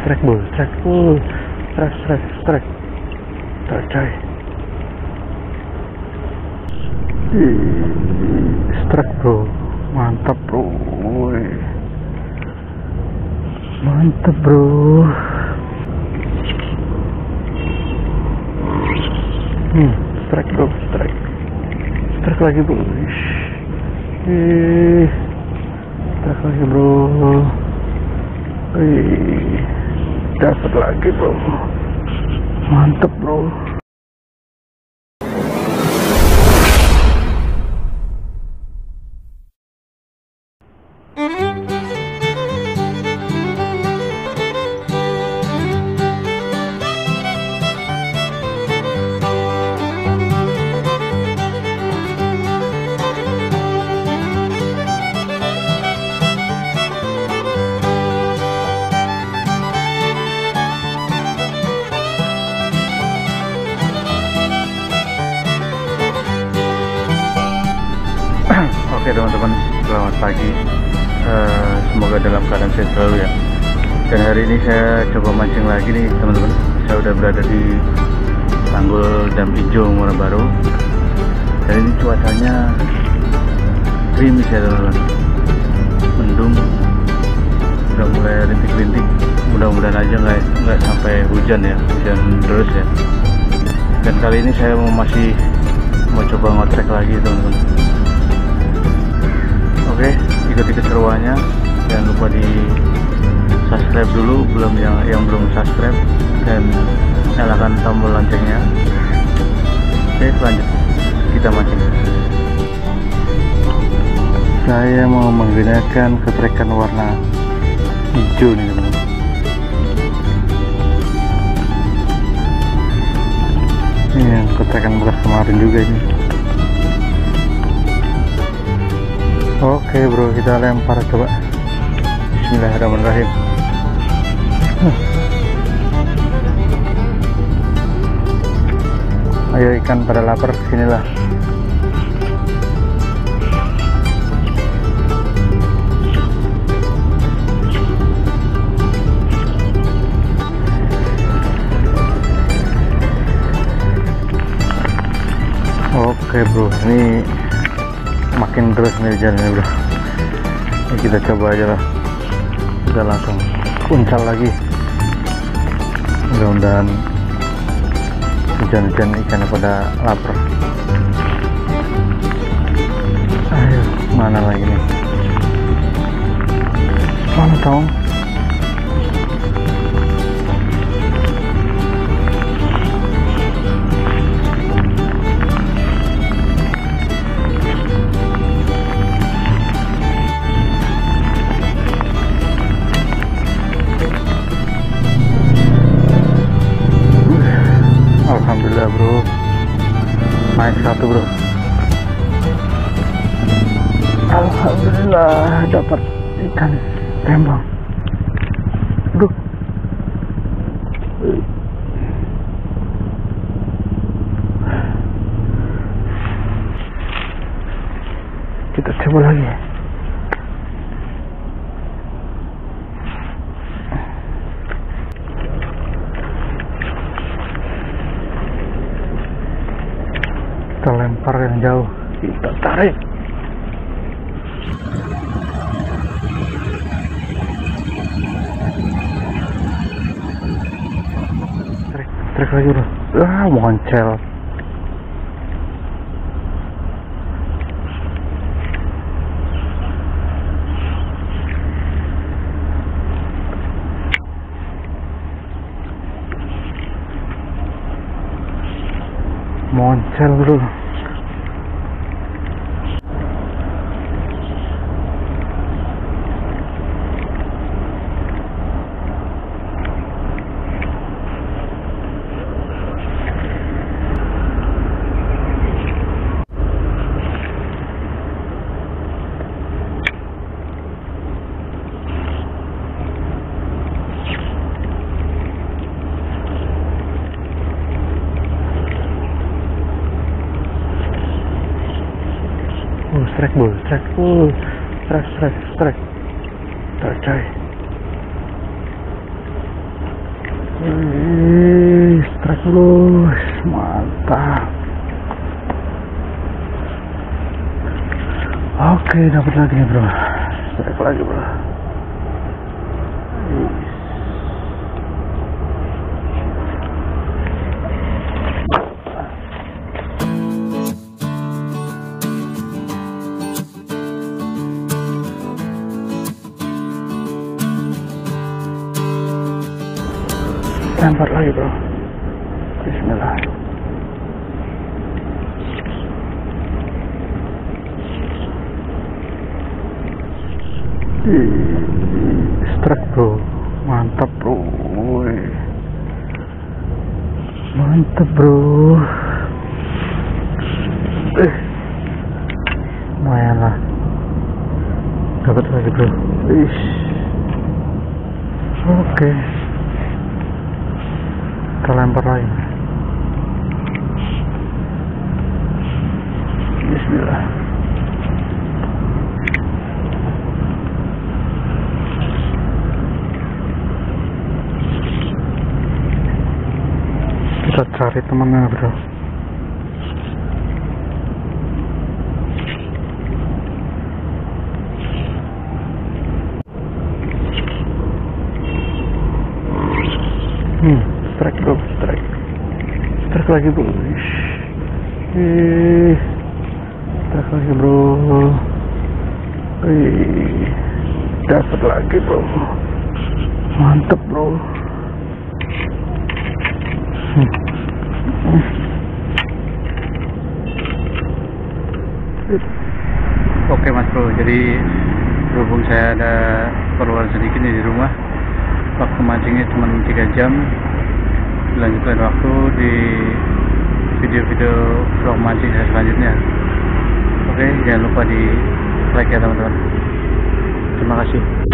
strike bro, strike, strike, tak coy. Strike bro, mantap bro, mantap bro. Strike bro, strike lagi bro. Strike lagi bro. Dapat lagi bro, mantap bro. Oke teman-teman, selamat pagi. Semoga dalam keadaan sehat selalu ya. Dan hari ini saya coba mancing lagi nih teman-teman. Saya udah berada di Tanggul Dam Ijo Muara Baru. Dan ini cuacanya gerimis ya teman-teman. Mendung, udah mulai rintik-rintik. Mudah-mudahan aja nggak sampai hujan ya, hujan terus ya. Dan kali ini saya masih mau coba ngotrek lagi teman-teman. Oke, ikuti keseruannya. Jangan lupa di subscribe dulu yang belum subscribe, dan nyalakan tombol loncengnya. Oke, lanjut kita mancing. Saya mau menggunakan ketrekan warna hijau nih teman-teman. Ini yang ketrekan bekas kemarin juga ini. Oke bro, kita lempar coba. Bismillahirrahmanirrahim. Ayo ikan pada lapar, sinilah. Oke bro, ini makin terus nih jalannya bro. Ini kita coba aja lah, kita langsung uncal lagi. Mudah-mudahan hujan-hujan ikannya pada lapar. Ayo, mana lagi nih, mana tong. Alhamdulillah bro, naik satu bro. Alhamdulillah dapat ikan tembang. Aduh, kita coba lagi. Kita lempar yang jauh, kita tarik. Tarik lagi bro. Moncel. Moncel bro. Strike bro, strike, tak coy. Strike terus, mantap. Oke, dapat lagi nih bro, strike lagi bro. Lempar lagi bro, bismillah. Strike bro, mantap bro, mantap bro. Lumayan lah, dapat lagi bro. Oke, kita lempar lagi. Bismillah. Kita cari temannya bro. Strike bro, strike lagi bro. Strike lagi bro. Dapat lagi bro, mantep bro. Oke mas bro, jadi berhubung saya ada keperluan sedikit nih di rumah, waktu mancingnya cuma 3 jam. Lanjutkan waktu di video-video vlog mancing saya selanjutnya. Oke, jangan lupa di like ya teman-teman. Terima kasih.